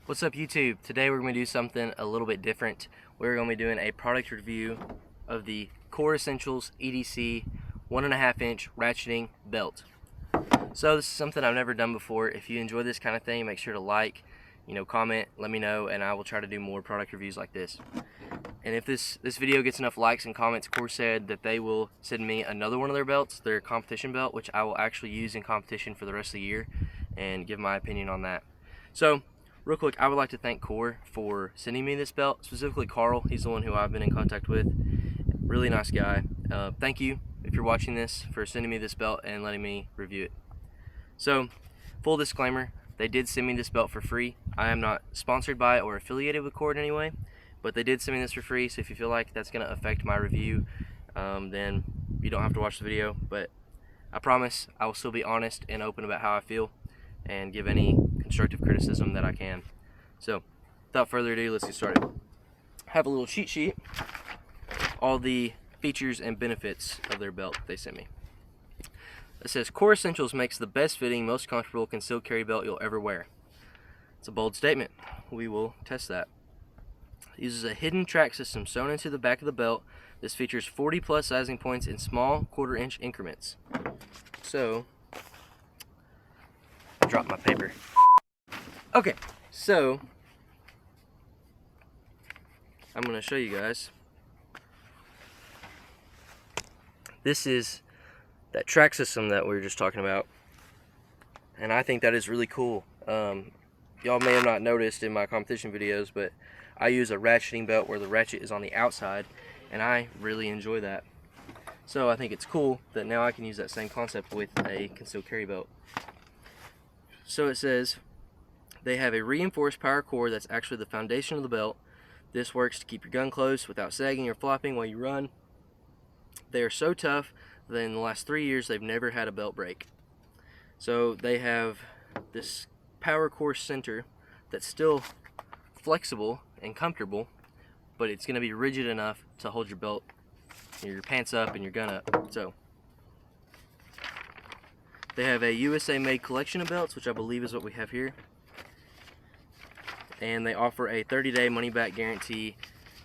What's up YouTube? Today we're going to do something a little bit different. We're going to be doing a product review of the Core Essentials EDC 1.5 inch ratcheting belt. So this is something I've never done before. If you enjoy this kind of thing, make sure to like, comment, let me know, and I will try to do more product reviews like this. And if this video gets enough likes and comments, Core said that they will send me another one of their belts, their competition belt, which I will actually use in competition for the rest of the year and give my opinion on that. So real quick, I would like to thank Core for sending me this belt, specifically Carl. He's the one who I've been in contact with. Really nice guy. Thank you, if you're watching this, for sending me this belt and letting me review it. So, full disclaimer, they did send me this belt for free. I am not sponsored by it or affiliated with Core in any way, but they did send me this for free, so if you feel like that's going to affect my review, then you don't have to watch the video. But I promise I will still be honest and open about how I feel and give any constructive criticism that I can. So, without further ado, let's get started. I have a little cheat sheet, all the features and benefits of their belt they sent me. It says, Core Essentials makes the best fitting, most comfortable concealed carry belt you'll ever wear. It's a bold statement. We will test that. It uses a hidden track system sewn into the back of the belt. This features 40 plus sizing points in small 1/4 inch increments. So, I dropped my paper. Okay, so I'm going to show you guys. This is that track system that we were just talking about, and I think that is really cool. Y'all may have not noticed in my competition videos, but I use a ratcheting belt where the ratchet is on the outside, and I really enjoy that. So I think it's cool that now I can use that same concept with a concealed carry belt. So it says they have a reinforced power core that's actually the foundation of the belt. This works to keep your gun close without sagging or flopping while you run. They are so tough that in the last 3 years they've never had a belt break. So they have this power core center that's still flexible and comfortable, but it's going to be rigid enough to hold your belt, your pants up and your gun up. So they have a USA made collection of belts, which I believe is what we have here, and they offer a 30-day money-back guarantee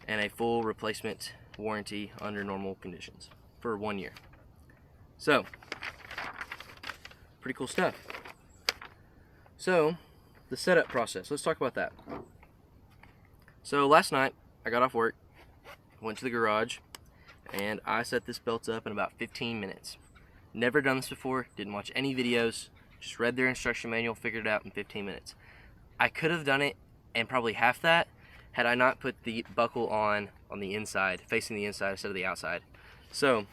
and a full replacement warranty under normal conditions for 1 year. So, pretty cool stuff. So, the setup process, let's talk about that. So last night I got off work, went to the garage, and I set this belt up in about 15 minutes. Never done this before, didn't watch any videos, just read their instruction manual, figured it out in 15 minutes. I could have done it in probably half that had I not put the buckle on the inside, facing the inside instead of the outside. So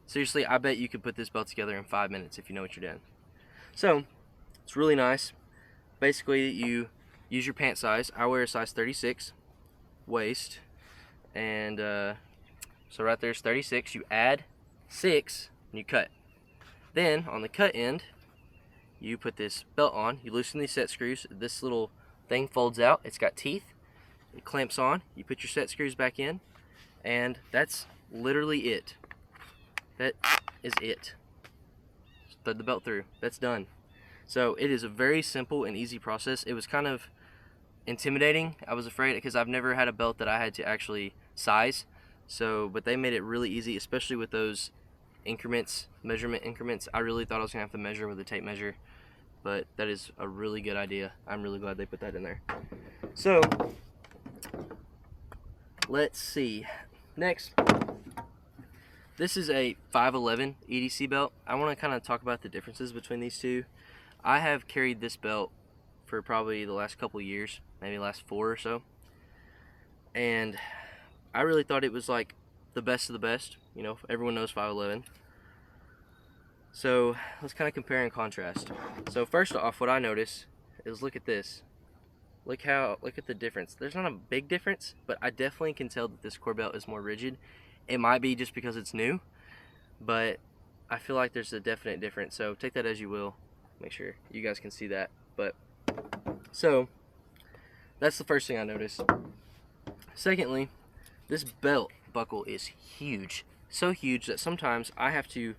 seriously, I bet you could put this belt together in 5 minutes if you know what you're doing. So it's really nice. Basically, you use your pant size. I wear a size 36 waist, and so right there's 36. You add 6 and you cut. Then on the cut end, you put this belt on, you loosen these set screws, this little thing folds out, it's got teeth, it clamps on, you put your set screws back in, and that's literally it. That is it. Thread the belt through, that's done. So it is a very simple and easy process. It was kind of intimidating, I was afraid, because I've never had a belt that I had to actually size. So, but they made it really easy, especially with those increments, measurement increments. I really thought I was gonna have to measure with a tape measure, but that is a really good idea. I'm really glad they put that in there. So let's see. Next, this is a 511 EDC belt. I want to kind of talk about the differences between these two. I have carried this belt for probably the last couple years, maybe last 4 or so, and I really thought it was like the best of the best. You know, everyone knows 511. So let's kind of compare and contrast. So first off, what I notice is, look at this. Look at the difference. There's not a big difference, but I definitely can tell that this core belt is more rigid. It might be just because it's new, but I feel like there's a definite difference. So take that as you will. Make sure you guys can see that. But so that's the first thing I noticed. Secondly, this belt buckle is huge. So huge that sometimes I have to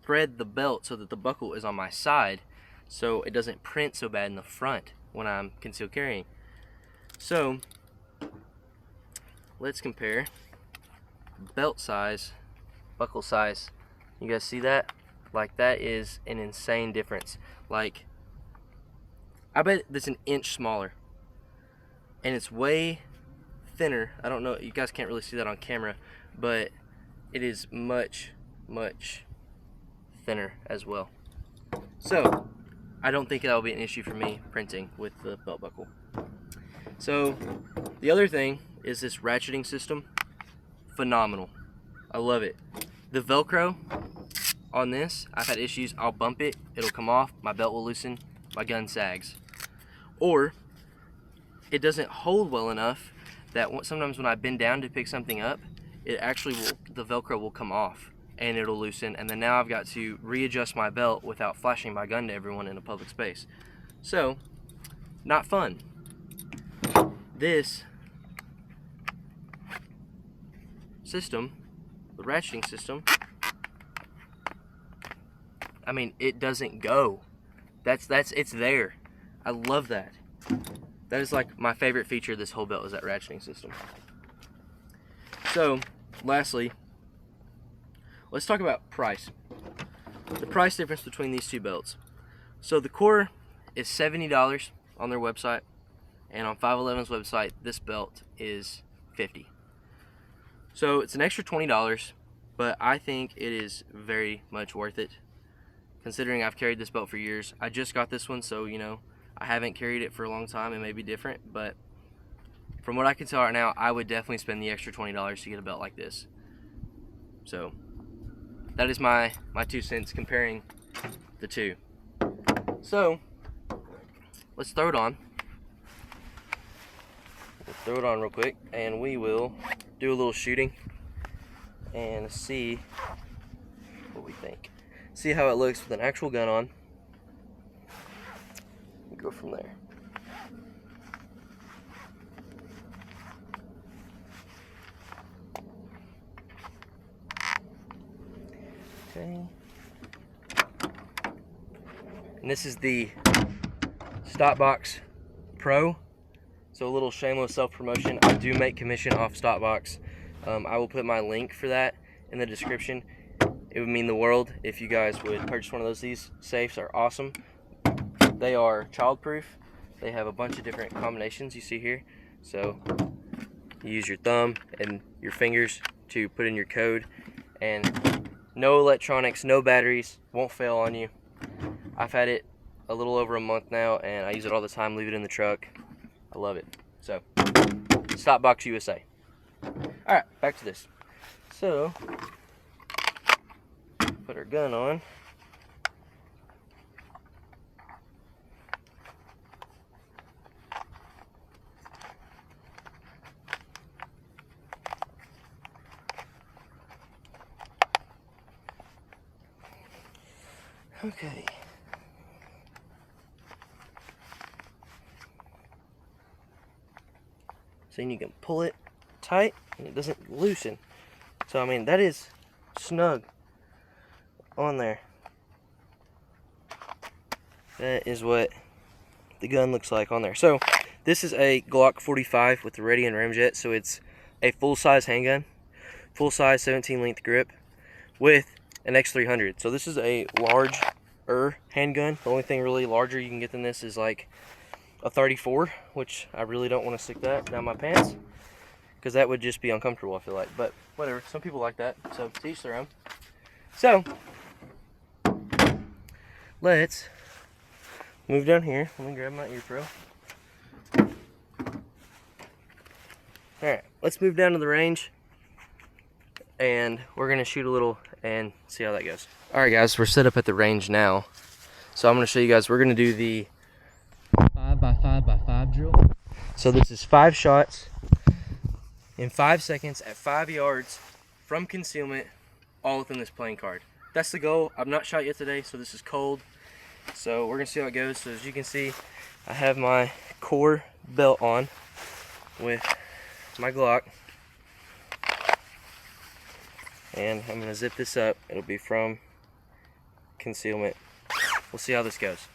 thread the belt so that the buckle is on my side so it doesn't print so bad in the front when I'm concealed carrying. So let's compare belt size, buckle size. You guys see that? Like, that is an insane difference. Like, I bet that's an inch smaller, and it's way thinner. I don't know, you guys can't really see that on camera, but it is much thinner as well. So I don't think that'll be an issue for me printing with the belt buckle. So the other thing is this ratcheting system. Phenomenal. I love it. The Velcro on this, I've had issues. I'll bump it, it'll come off, my belt will loosen, my gun sags. Or it doesn't hold well enough that sometimes when I bend down to pick something up, it actually will, the Velcro will come off and it'll loosen, and then now I've got to readjust my belt without flashing my gun to everyone in a public space. So, not fun. This system, the ratcheting system, I mean, it doesn't go. It's there. I love that. That is like my favorite feature of this whole belt, is that ratcheting system. So, lastly, let's talk about price. The price difference between these two belts. So the core is $70 on their website, and on 511's website, this belt is $50. So it's an extra $20, but I think it is very much worth it, considering I've carried this belt for years. I just got this one, so, you know, I haven't carried it for a long time. It may be different, but from what I can tell right now, I would definitely spend the extra $20 to get a belt like this. So that is my 2 cents comparing the two. So let's throw it on. We'll throw it on real quick, and we will do a little shooting and see what we think. See how it looks with an actual gun on. We'll go from there. Okay. And this is the Stopbox Pro. So a little shameless self-promotion. I do make commission off Stopbox. I will put my link for that in the description. It would mean the world if you guys would purchase one of those. These safes are awesome. They are child-proof. They have a bunch of different combinations you see here. So you use your thumb and your fingers to put in your code, and no electronics, no batteries, won't fail on you. I've had it a little over a month now, and I use it all the time, leave it in the truck. I love it. So, Stopbox USA. Alright, back to this. So, put our gun on. Okay. So you can pull it tight and it doesn't loosen. So I mean, that is snug on there. That is what the gun looks like on there. So this is a Glock 45 with the ready and ramjet, so it's a full-size handgun, full-size 17 length grip with an X300. So this is a larger handgun. The only thing really larger you can get than this is like a 34, which I really don't want to stick that down my pants, because that would just be uncomfortable, I feel like. But whatever, some people like that, so to each their own. So let's move down here. Let me grab my ear pro. Alright, let's move down to the range, and we're going to shoot a little and see how that goes. Alright guys, we're set up at the range now. So I'm going to show you guys, we're going to do the 5x5x5 drill. So this is 5 shots in 5 seconds at 5 yards from concealment, all within this playing card. That's the goal. I've not shot yet today, so this is cold. So we're going to see how it goes. So as you can see, I have my core belt on with my Glock. And I'm going to zip this up. It'll be from concealment. We'll see how this goes.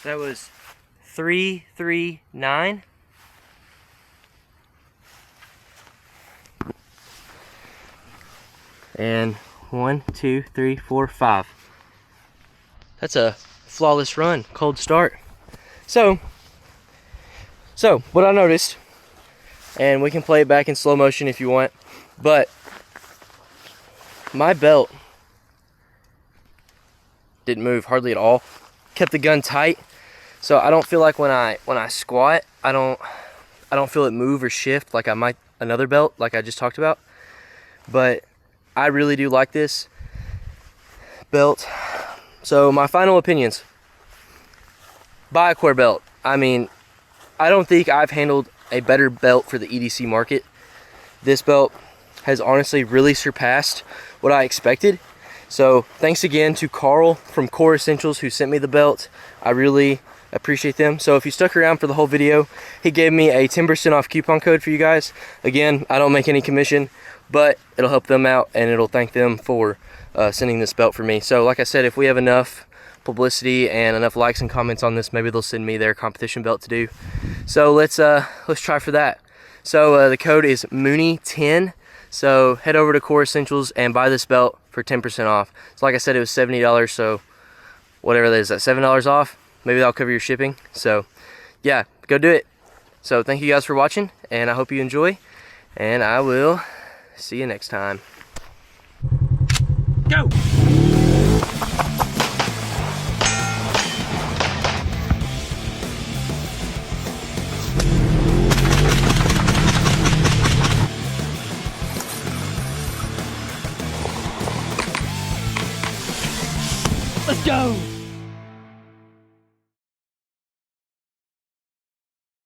That was 339. And 1, 2, 3, 4, 5. That's a flawless run, cold start. So what I noticed, and we can play it back in slow motion if you want, but my belt didn't move hardly at all. Kept the gun tight, so I don't feel like when I squat, I don't feel it move or shift like I might another belt like I just talked about. But I really do like this belt. So my final opinions: buy a core belt. I mean, I don't think I've handled a better belt for the EDC market. This belt has honestly really surpassed what I expected. So thanks again to Carl from Core Essentials who sent me the belt. I really appreciate them. So if you stuck around for the whole video, he gave me a 10% off coupon code for you guys. Again, I don't make any commission, but it'll help them out and it'll thank them for sending this belt for me. So like I said, if we have enough publicity and enough likes and comments on this, maybe they'll send me their competition belt to do. So let's try for that. So the code is Mooney10. So head over to Core Essentials and buy this belt for 10% off. So like I said, it was $70, so whatever that is, that $7 off, maybe that'll cover your shipping. So yeah, go do it. So thank you guys for watching, and I hope you enjoy, and I will see you next time. Go! Let's go!